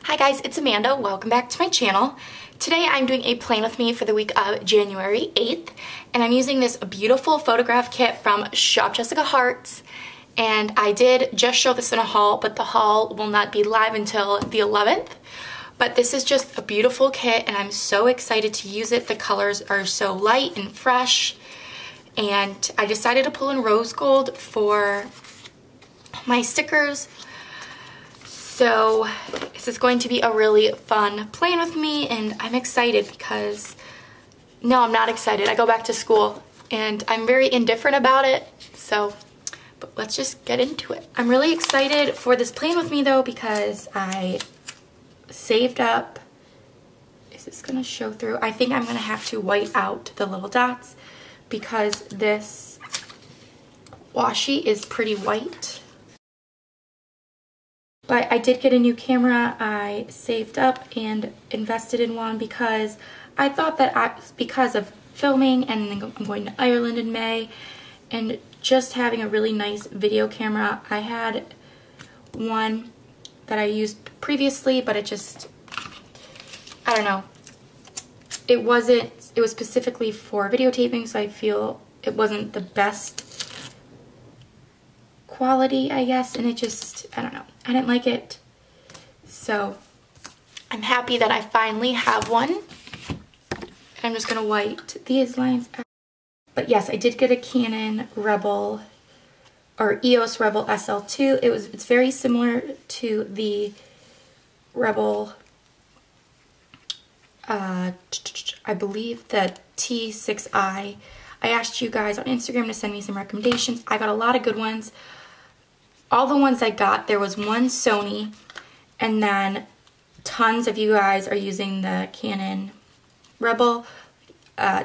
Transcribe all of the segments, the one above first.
Hi guys, it's Amanda. Welcome back to my channel. Today I'm doing a plan with me for the week of January 8th, and I'm using this beautiful photograph kit from ShopJessicaHearts. And I did just show this in a haul, but the haul will not be live until the 11th. But this is just a beautiful kit and I'm so excited to use it. The colors are so light and fresh. And I decided to pull in rose gold for my stickers. So this is going to be a really fun plan with me, and I'm excited because, no, I'm not excited. I go back to school and I'm very indifferent about it. So, but let's just get into it. I'm really excited for this plan with me though because I saved up. Is this gonna show through? I think I'm gonna have to white out the little dots because this washi is pretty white. But I did get a new camera. I saved up and invested in one because I thought that because of filming, and then I'm going to Ireland in May, and just having a really nice video camera. I had one that I used previously, but it just, I don't know. It was specifically for videotaping, so I feel it wasn't the best quality, I guess, and it just, I don't know. I didn't like it. So I'm happy that I finally have one. And I'm just gonna white these lines out. But yes, I did get a Canon Rebel or EOS Rebel SL2. It's very similar to the Rebel, I believe the T6i. I asked you guys on Instagram to send me some recommendations. I got a lot of good ones. All the ones I got, there was one Sony, and then tons of you guys are using the Canon Rebel T5i,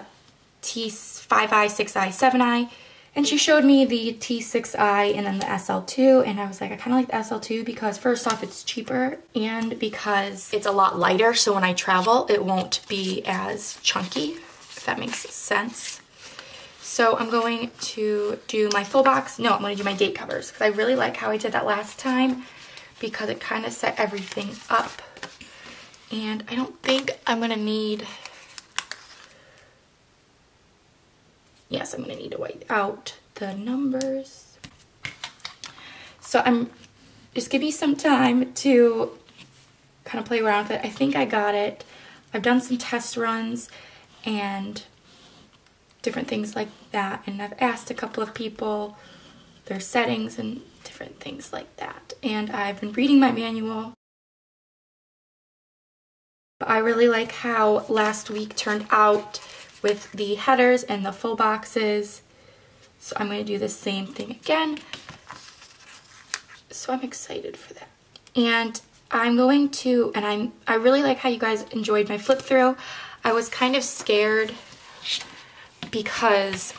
6i, 7i, and she showed me the T6i and then the SL2, and I was like, I kind of like the SL2 because first off, it's cheaper, and because it's a lot lighter, so when I travel, it won't be as chunky, if that makes sense. So I'm going to do my full box. No, I'm going to do my date covers because I really like how I did that last time because it kind of set everything up. And I don't think I'm going to need... Yes, I'm going to need to white out the numbers. So just give me some time to kind of play around with it. I think I got it. I've done some test runs and different things like that, and I've asked a couple of people their settings and different things like that, and I've been reading my manual. But I really like how last week turned out with the headers and the full boxes, so I'm going to do the same thing again. So I'm excited for that. And I'm going to, and I really like how you guys enjoyed my flip through. I was kind of scared because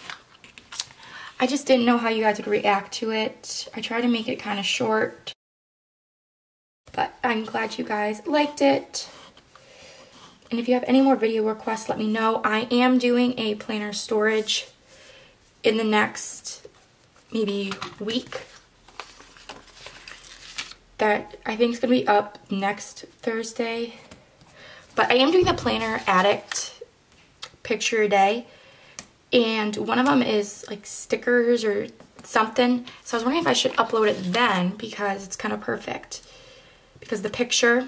I just didn't know how you guys would react to it. I tried to make it kind of short, but I'm glad you guys liked it. And if you have any more video requests, let me know. I am doing a planner storage in the next maybe week that I think is going to be up next Thursday. But I am doing the Planner Addict picture a day. And one of them is like stickers or something. So I was wondering if I should upload it then because it's kind of perfect. Because the picture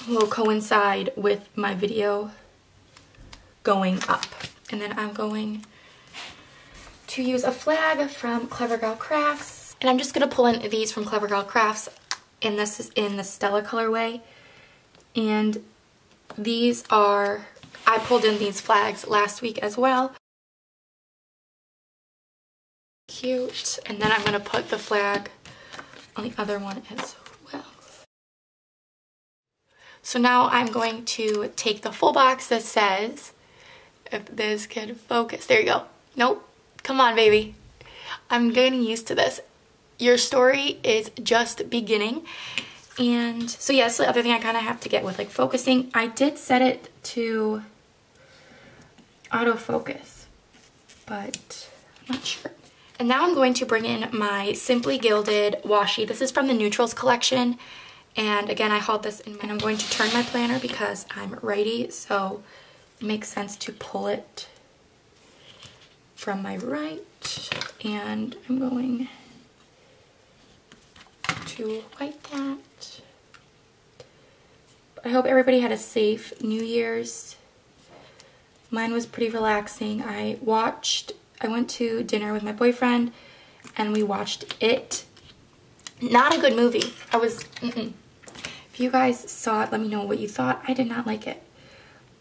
will coincide with my video going up. And then I'm going to use a flag from Clever Girl Crafts. And I'm just going to pull in these from Clever Girl Crafts. And this is in the Stella colorway. And these are, I pulled in these flags last week as well. Cute. And then I'm going to put the flag on the other one as well. So now I'm going to take the full box that says, if this can focus, there you go. Nope. Come on, baby. I'm getting used to this. Your story is just beginning. And so yes, the other thing I kind of have to get with like focusing, I did set it to autofocus, but I'm not sure. And now I'm going to bring in my Simply Gilded washi. This is from the Neutrals collection, And again, I hauled this in and I'm going to turn my planner because I'm righty, so it makes sense to pull it from my right. And I'm going to wipe that. I hope everybody had a safe New Year's. Mine was pretty relaxing. I went to dinner with my boyfriend and we watched It. Not a good movie. If you guys saw it, let me know what you thought. I did not like it.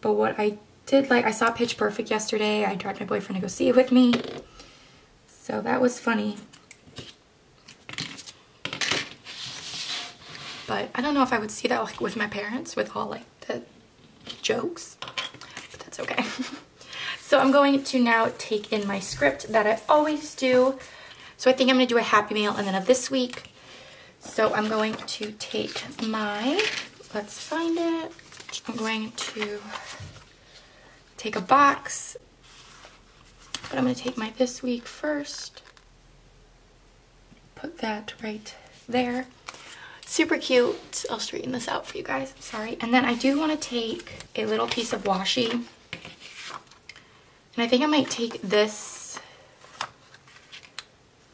But what I did like, I saw Pitch Perfect yesterday. I dragged my boyfriend to go see it with me. So that was funny. But I don't know if I would see that like with my parents with all like the jokes. But that's okay. So I'm going to now take in my script that I always do. So I think I'm going to do a Happy Meal and then a This Week. So I'm going to take my, let's find it. I'm going to take a box, but I'm going to take my This Week first. Put that right there. Super cute. I'll straighten this out for you guys. Sorry. And then I do want to take a little piece of washi. And I think I might take this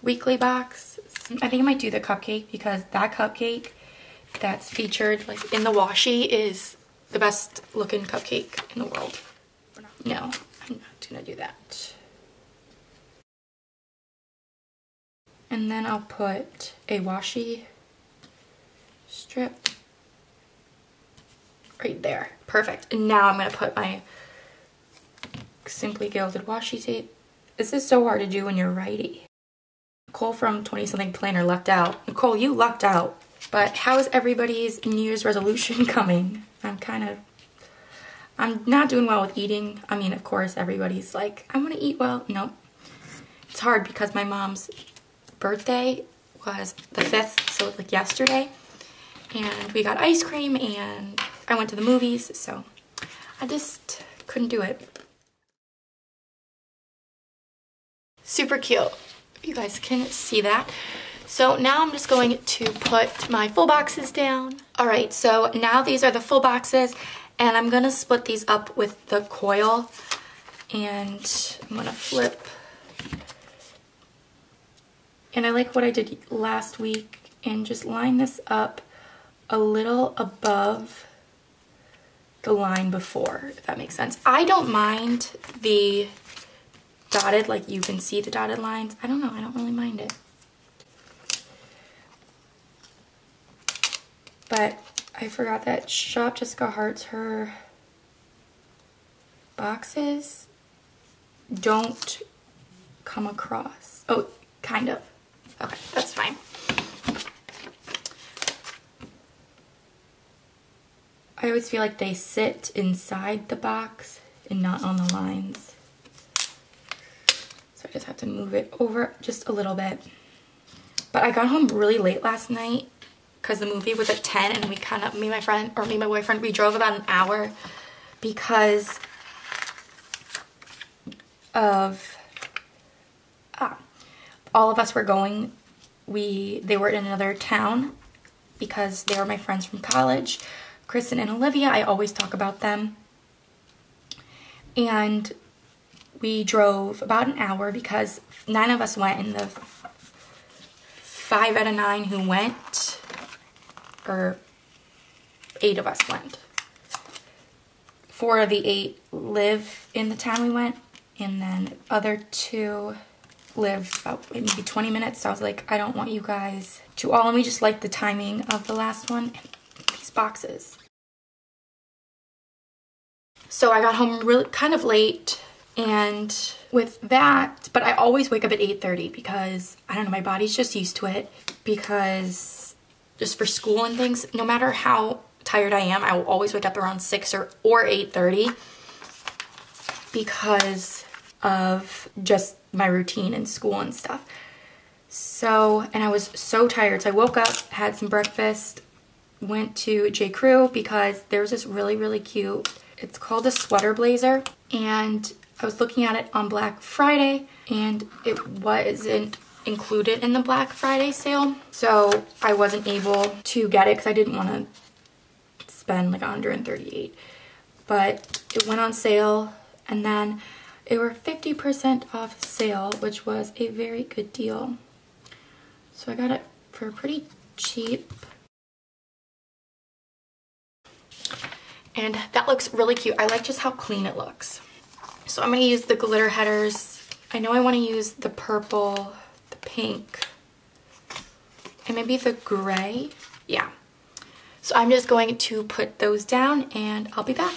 weekly box. I think I might do the cupcake because that cupcake that's featured like in the washi is the best looking cupcake in the world. No, I'm not gonna do that. And then I'll put a washi strip right there. Perfect. And now I'm gonna put my Simply Gilded washi tape. This is so hard to do when you're righty. Nicole from 20 something planner lucked out. Nicole, you lucked out. But how is everybody's New Year's resolution coming? I'm not doing well with eating. I mean, of course, everybody's like, I want to eat well. Nope. It's hard because my mom's birthday was the 5th, so like yesterday. And we got ice cream and I went to the movies, so I just couldn't do it. Super cute. You guys can see that. So now I'm just going to put my full boxes down. All right, so now these are the full boxes and I'm gonna split these up with the coil and I'm gonna flip. And I like what I did last week and just line this up a little above the line before, if that makes sense. I don't mind the dotted, like you can see the dotted lines. I don't know, I don't really mind it. But I forgot that Shop Jessica Hearts, her boxes don't come across. Oh, kind of. Okay, that's fine. I always feel like they sit inside the box and not on the lines. I just have to move it over just a little bit. But I got home really late last night because the movie was at 10 and we kind of, me and my boyfriend, we drove about an hour because of, all of us were going, they were in another town because they were my friends from college. Kristen and Olivia, I always talk about them. And we drove about an hour because 9 of us went and the 5 out of 9 who went, or 8 of us went. 4 of the 8 live in the town we went and then the other 2 live about maybe 20 minutes. So I was like, I don't want you guys to all, and we just like the timing of the last one and these boxes. So I got home really kind of late. And with that, but I always wake up at 8:30 because, I don't know, my body's just used to it because just for school and things, no matter how tired I am, I will always wake up around 6 or 8:30 because of just my routine in school and stuff. So, and I was so tired. So I woke up, had some breakfast, went to J. Crew because there's this really, really cute, it's called a sweater blazer. And I was looking at it on Black Friday and it wasn't included in the Black Friday sale. So I wasn't able to get it because I didn't want to spend like $138. But it went on sale, and then it were 50% off sale, which was a very good deal. So I got it for pretty cheap. And that looks really cute. I like just how clean it looks. So I'm going to use the glitter headers. I know I want to use the purple, the pink, and maybe the gray. Yeah. So I'm just going to put those down and I'll be back.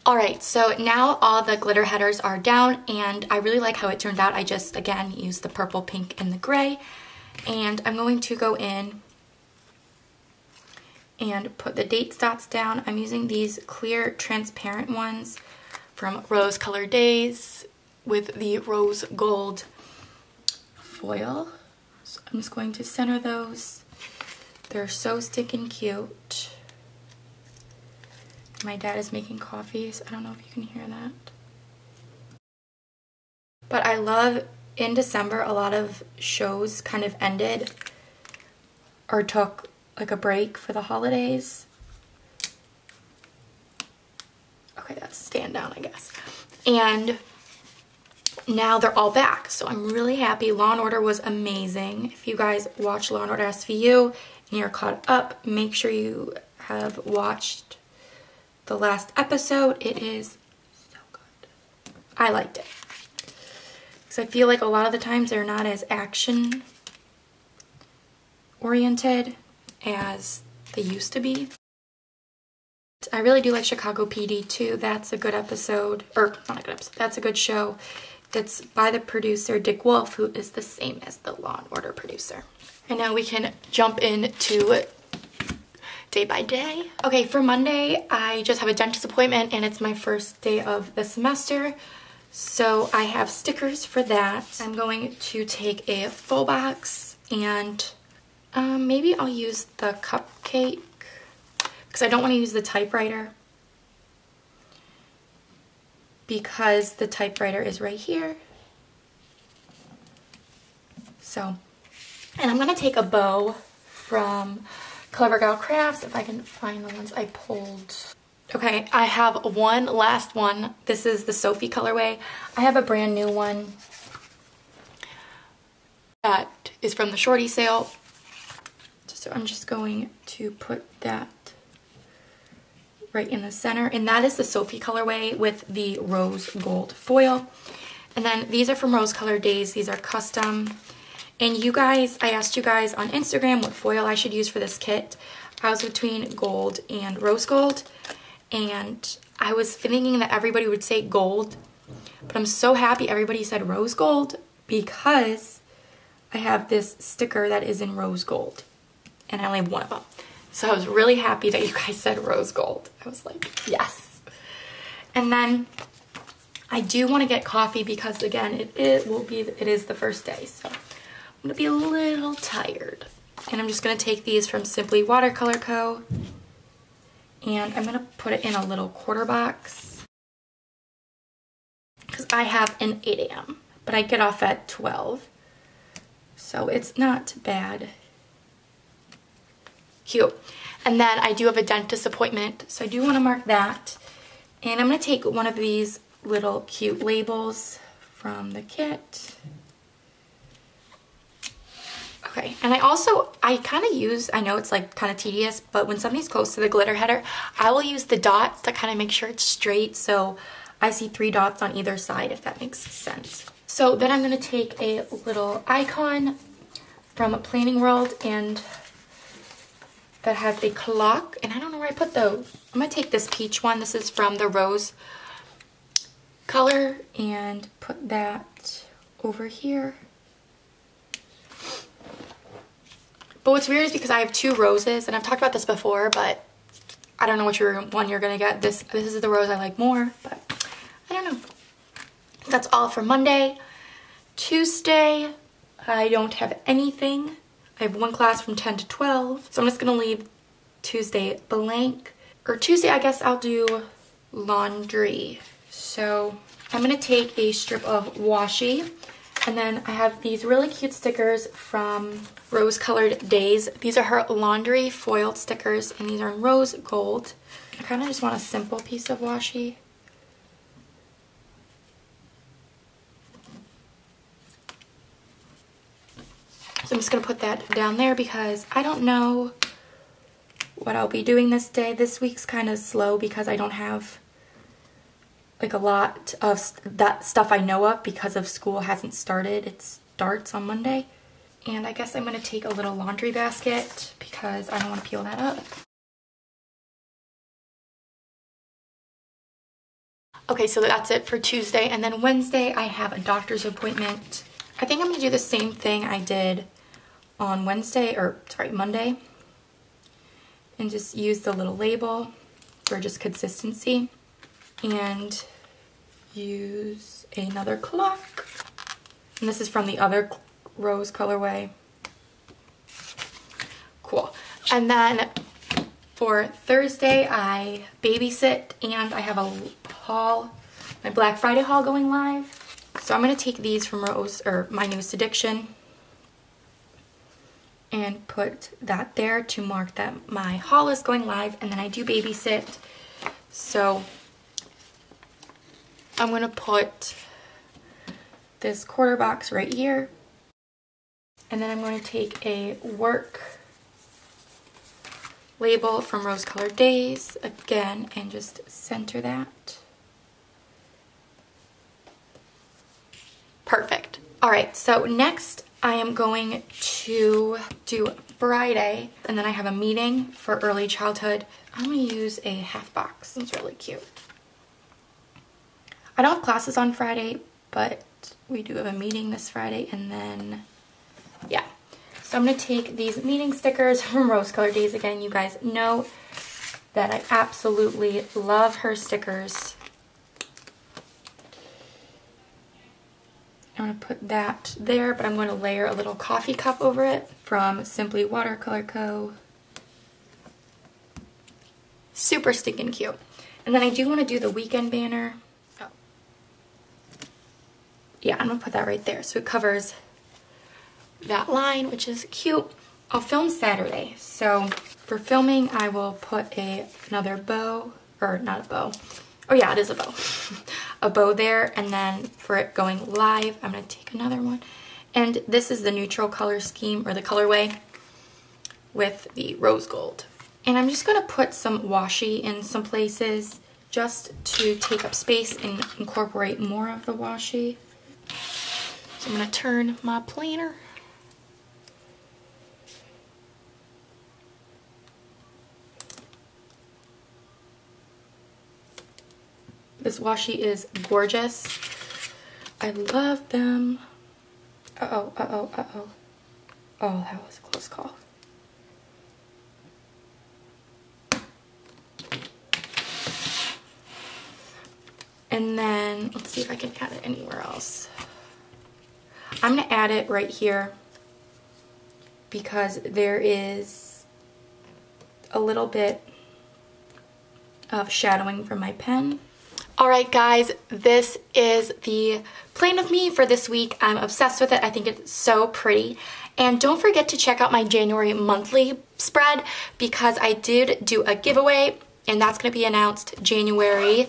Alright, so now all the glitter headers are down, and I really like how it turned out. I just, again, used the purple, pink, and the gray. And I'm going to go in and put the date dots down. I'm using these clear, transparent ones from Rose Color Days with the rose gold foil. So I'm just going to center those. They're so stinking cute. My dad is making coffee, so I don't know if you can hear that. But I love, in December, a lot of shows kind of ended or took like a break for the holidays. Okay, that's stand down, I guess. And now they're all back, so I'm really happy. Law & Order was amazing. If you guys watch Law & Order SVU and you're caught up, make sure you have watched the last episode. It is so good. I liked it. Because I feel like a lot of the times they're not as action oriented as they used to be. I really do like Chicago PD too. That's a good episode. Or not a good episode. That's a good show. It's by the producer Dick Wolf, who is the same as the Law & Order producer. And now we can jump into day by day. Okay, for Monday, I just have a dentist appointment and it's my first day of the semester. So I have stickers for that. I'm going to take a full box and maybe I'll use the cupcake because I don't want to use the typewriter because the typewriter is right here. So, and I'm going to take a bow from Clever Gal Crafts, if I can find the ones I pulled. Okay, I have one last one. This is the Sophie colorway. I have a brand new one that is from the shorty sale. So I'm just going to put that right in the center. And that is the Sophie colorway with the rose gold foil. And then these are from Rose Color Days. These are custom. And you guys, I asked you guys on Instagram what foil I should use for this kit. I was between gold and rose gold. And I was thinking that everybody would say gold. But I'm so happy everybody said rose gold because I have this sticker that is in rose gold. And I only have one of them. So I was really happy that you guys said rose gold. I was like, yes. And then I do want to get coffee because, again, it is the first day. So I'm going to be a little tired. And I'm just going to take these from Simply Watercolor Co. And I'm going to put it in a little quarter box. Because I have an 8 a.m. But I get off at 12. So it's not bad. Cute. And then I do have a dentist appointment. So I do want to mark that. And I'm going to take one of these little cute labels from the kit. Okay, and I kind of use, I know it's like kind of tedious, but when something's close to the glitter header, I will use the dots to kind of make sure it's straight. So I see 3 dots on either side, if that makes sense. So then I'm going to take a little icon from Planning World, and that has a clock, and I don't know where I put those. I'm going to take this peach one. This is from the Rose color, and put that over here. But what's weird is because I have 2 roses, and I've talked about this before, but I don't know which one you're going to get. This is the rose I like more, but I don't know. That's all for Monday. Tuesday, I don't have anything. I have one class from 10 to 12. So I'm just gonna leave Tuesday blank. Or Tuesday, I guess I'll do laundry. So I'm gonna take a strip of washi, and then I have these really cute stickers from Rose Colored Days. These are her laundry foiled stickers, and these are in rose gold. I kind of just want a simple piece of washi. So I'm just gonna put that down there because I don't know what I'll be doing this day. This week's kind of slow because I don't have like a lot of that stuff I know of because of school hasn't started. It starts on Monday. And I guess I'm gonna take a little laundry basket because I don't want to peel that up. Okay, so that's it for Tuesday. And then Wednesday I have a doctor's appointment. I think I'm gonna do the same thing I did on Monday. And just use the little label for just consistency. And use another clock. And this is from the other rose colorway. Cool. And then for Thursday, I babysit and I have a haul, my Black Friday haul going live. So I'm going to take these from Rose, or My Newest Addiction, and put that there to mark that my haul is going live. And then I do babysit. So I'm going to put this quarter box right here. And then I'm going to take a work label from Rose Colored Days again and just center that. Perfect. All right, so next I am going to do Friday, and then I have a meeting for early childhood. I'm going to use a half box. It's really cute. I don't have classes on Friday, but we do have a meeting this Friday, and then, yeah. So I'm going to take these meeting stickers from Rose Colored Days again. You guys know that I absolutely love her stickers. I'm going to put that there, but I'm going to layer a little coffee cup over it from Simply Watercolor Co. Super stinking cute. And then I do want to do the weekend banner. Oh. Yeah, I'm going to put that right there so it covers that line, which is cute. I'll film Saturday. So for filming, I will put another bow, or not a bow. Oh yeah, it is a bow. A bow there, and then for it going live, I'm going to take another one. And this is the neutral color scheme, or the colorway, with the rose gold. And I'm just going to put some washi in some places just to take up space and incorporate more of the washi. So I'm going to turn my planner. This washi is gorgeous. I love them. Uh-oh, uh-oh, uh-oh. Oh, that was a close call. And then, let's see if I can add it anywhere else. I'm going to add it right here because there is a little bit of shadowing from my pen. Alright guys, this is the plan of me for this week. I'm obsessed with it. I think it's so pretty. And don't forget to check out my January monthly spread because I did do a giveaway and that's going to be announced January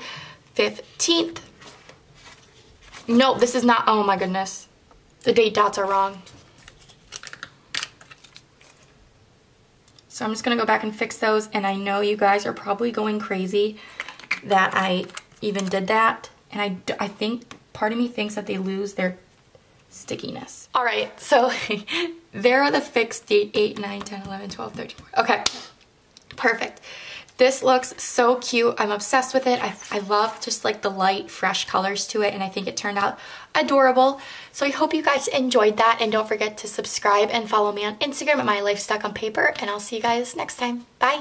15th. No, this is not. Oh my goodness. The date dots are wrong. So I'm just going to go back and fix those, and I know you guys are probably going crazy that I even did that, and I think part of me thinks that they lose their stickiness. All right, so there are the fixed date 8, 9, 10, 11, 12, 13, 14. Okay, perfect. This looks so cute. I'm obsessed with it. I love just like the light, fresh colors to it, and I think it turned out adorable. So I hope you guys enjoyed that, and don't forget to subscribe and follow me on Instagram at My Life Stuck on Paper, and I'll see you guys next time. Bye.